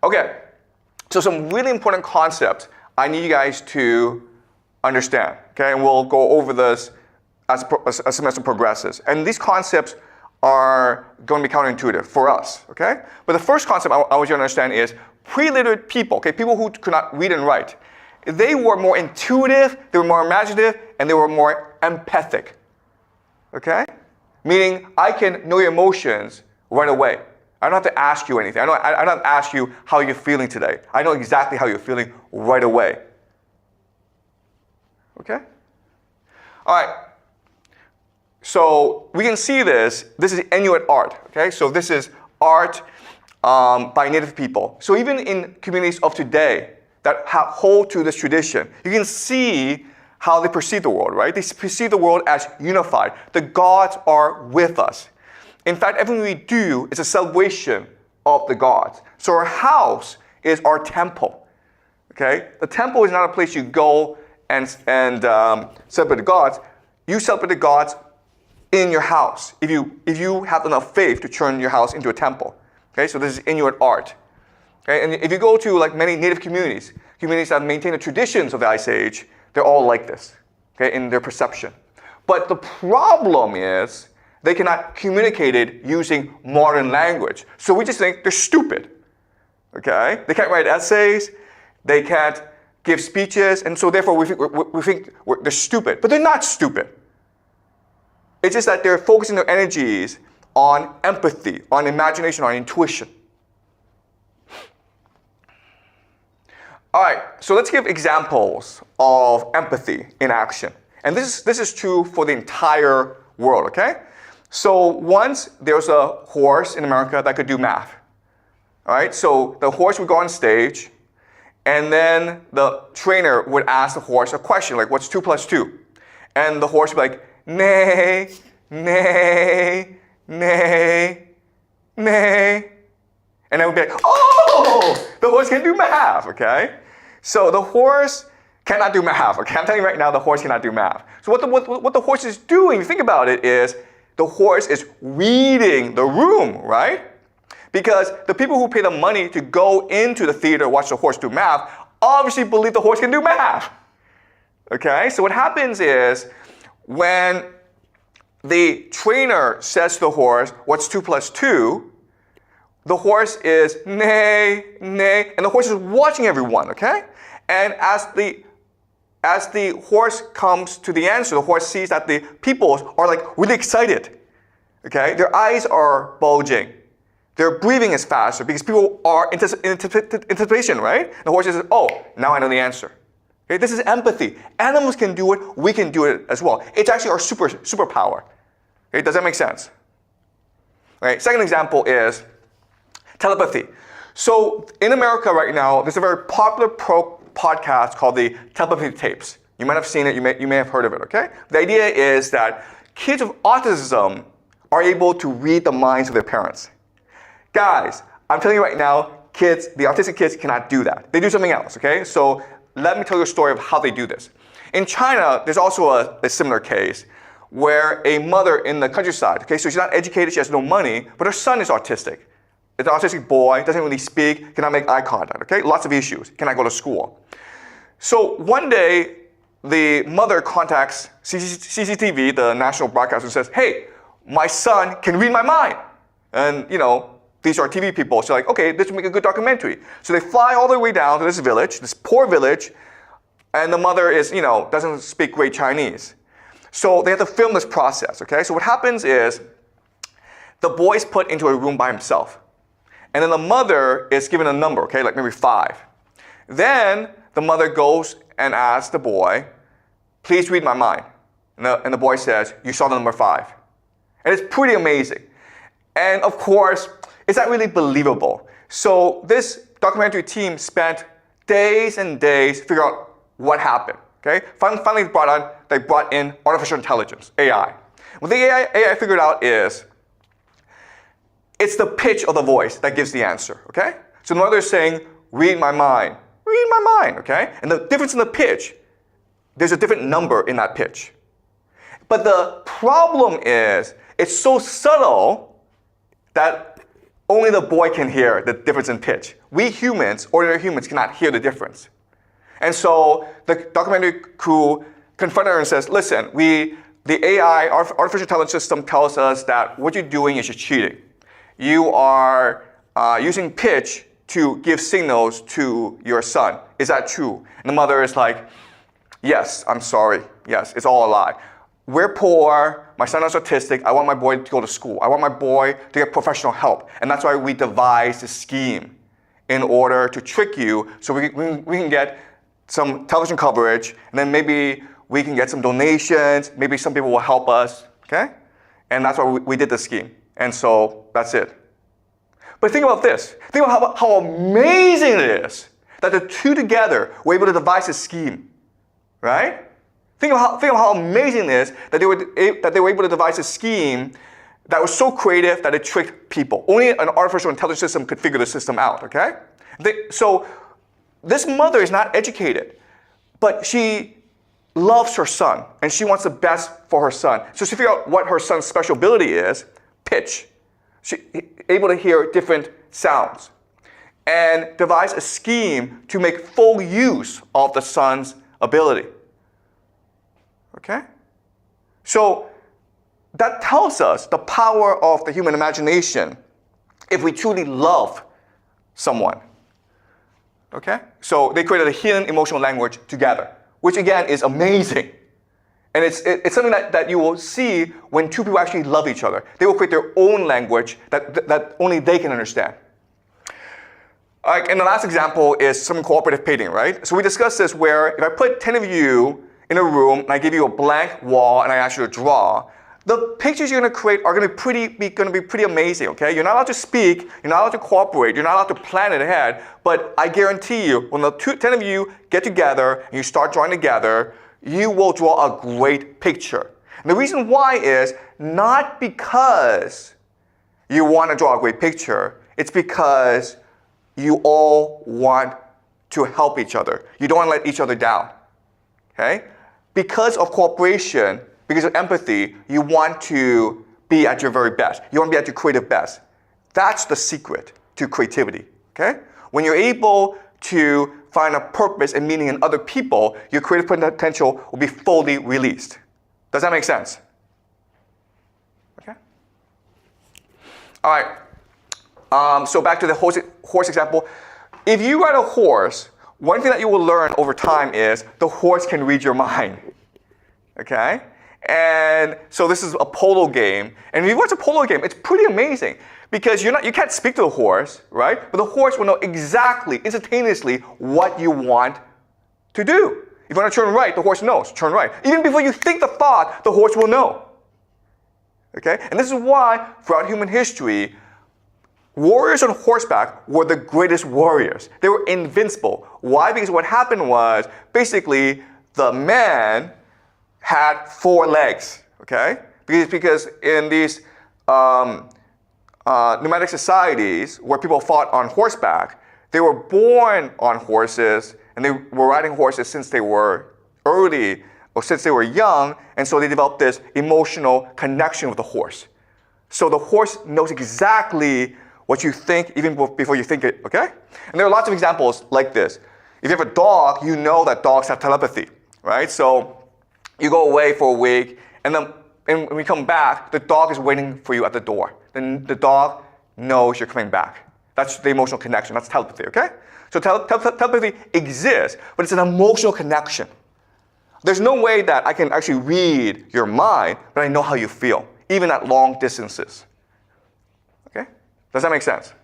Okay, so some really important concepts I need you guys to understand, okay? And we'll go over this as semester progresses. And these concepts are going to be counterintuitive for us, okay? But the first concept I want you to understand is pre-literate people, okay? People who could not read and write. They were more intuitive, they were more imaginative, and they were more empathic, okay? Meaning I can know your emotions right away. I don't have to ask you anything. I don't have to ask you how you're feeling today. I know exactly how you're feeling right away. Okay? All right. So we can see this. This is Inuit art. Okay? So this is art by Native people. So even in communities of today that hold to this tradition, you can see how they perceive the world, right? They perceive the world as unified. The gods are with us. In fact, everything we do is a celebration of the gods. So our house is our temple, okay? The temple is not a place you go and celebrate the gods. You celebrate the gods in your house if you have enough faith to turn your house into a temple, okay? So this is Inuit art, okay? And if you go to like many native communities that maintain the traditions of the Ice Age, they're all like this, okay, in their perception. But the problem is they cannot communicate it using modern language. So we just think they're stupid, okay? They can't write essays, they can't give speeches, and so therefore we think they're stupid. But they're not stupid. It's just that they're focusing their energies on empathy, on imagination, on intuition. All right, so let's give examples of empathy in action. And this is true for the entire world, okay? So once there was a horse in America that could do math. All right, so the horse would go on stage, and then the trainer would ask the horse a question like, what's 2 plus 2? And the horse would be like, nay, nay, nay, nay. And then we'd be like, oh, the horse can do math, okay? So the horse cannot do math, okay? I'm telling you right now, the horse cannot do math. So what the horse is doing, think about it, is the horse is reading the room, right? Because the people who pay the money to go into the theater to watch the horse do math obviously believe the horse can do math. Okay? So what happens is when the trainer says to the horse, what's 2 plus 2? The horse is nay, nay, and the horse is watching everyone, okay? And as the horse comes to the answer, the horse sees that the people are like really excited, okay? Their eyes are bulging. Their breathing is faster because people are in anticipation, right? The horse says, oh, now I know the answer. Okay? This is empathy. Animals can do it, we can do it as well. It's actually our superpower. Okay? Does that make sense? Okay? Second example is telepathy. So in America right now, there's a very popular podcast called the Telepathy Tapes. You might have seen it, you may have heard of it, okay? The idea is that kids with autism are able to read the minds of their parents. Guys, I'm telling you right now, the autistic kids cannot do that. They do something else, okay? So let me tell you a story of how they do this. In China, there's also a similar case where a mother in the countryside, okay, so she's not educated, she has no money, but her son is autistic. It's an autistic boy, doesn't really speak, cannot make eye contact, okay? Lots of issues, cannot go to school. So one day, the mother contacts CCTV, the national broadcaster, and says, hey, my son can read my mind. And, you know, these are TV people, so like, okay, this will make a good documentary. So they fly all the way down to this village, this poor village, and the mother is, you know, doesn't speak great Chinese. So they have to film this process, okay? So what happens is, the boy is put into a room by himself. And then the mother is given a number, okay, like maybe 5. Then the mother goes and asks the boy, please read my mind. And the boy says, you saw the number 5. And it's pretty amazing. And of course, it's not really believable. So this documentary team spent days and days to figure out what happened, okay? Finally they brought in artificial intelligence, AI. What the AI figured out is, it's the pitch of the voice that gives the answer, okay? So the mother is saying, read my mind, okay? And the difference in the pitch, there's a different number in that pitch. But the problem is, it's so subtle that only the boy can hear the difference in pitch. We humans, ordinary humans, cannot hear the difference. And so the documentary crew confronted her and says, listen, the AI, our artificial intelligence system tells us that what you're doing is you're cheating. You are using pitch to give signals to your son. Is that true? And the mother is like, yes, I'm sorry. Yes, it's all a lie. We're poor. My son is autistic. I want my boy to go to school. I want my boy to get professional help. And that's why we devised a scheme in order to trick you so we can get some television coverage, and then maybe we can get some donations. Maybe some people will help us, okay? And that's why we did the scheme. And so that's it. But think about this. Think about how amazing it is that the two together were able to devise a scheme, right? Think of how amazing it is that they were able to devise a scheme that was so creative that it tricked people. Only an artificial intelligence system could figure the system out, okay? So this mother is not educated, but she loves her son, and she wants the best for her son. So she figured out what her son's special ability is, pitch. She's able to hear different sounds, and devised a scheme to make full use of the son's ability. Okay? So that tells us the power of the human imagination if we truly love someone. Okay? So they created a hidden emotional language together, which again is amazing. And it's something that you will see when two people actually love each other. They will create their own language that only they can understand. And the last example is some cooperative painting, right? So we discussed this where if I put 10 of you in a room and I give you a blank wall and I ask you to draw, the pictures you're going to create are going to be pretty amazing, okay? You're not allowed to speak, you're not allowed to cooperate, you're not allowed to plan it ahead, but I guarantee you, when the 10 of you get together and you start drawing together, you will draw a great picture. And the reason why is not because you want to draw a great picture, it's because you all want to help each other. You don't want to let each other down, okay? Because of cooperation, because of empathy, you want to be at your very best. You want to be at your creative best. That's the secret to creativity, okay? When you're able to find a purpose and meaning in other people, your creative potential will be fully released. Does that make sense? Okay? All right. So back to the horse example. If you ride a horse, one thing that you will learn over time is the horse can read your mind. Okay? And so this is a polo game. And if you watch a polo game, it's pretty amazing. Because you can't speak to the horse, right? But the horse will know exactly, instantaneously, what you want to do. If you want to turn right, the horse knows, turn right. Even before you think the thought, the horse will know. Okay? And this is why, throughout human history, warriors on horseback were the greatest warriors. They were invincible. Why? Because what happened was, basically, the man had 4 legs, okay? Because in these nomadic societies where people fought on horseback, they were born on horses and they were riding horses since they were early or since they were young, and so they developed this emotional connection with the horse. So the horse knows exactly what you think even before you think it, okay? And there are lots of examples like this. If you have a dog, you know that dogs have telepathy, right? So you go away for a week, and when we come back, the dog is waiting for you at the door. Then the dog knows you're coming back. That's the emotional connection. That's telepathy, okay? So telepathy exists, but it's an emotional connection. There's no way that I can actually read your mind, but I know how you feel, even at long distances. Okay? Does that make sense?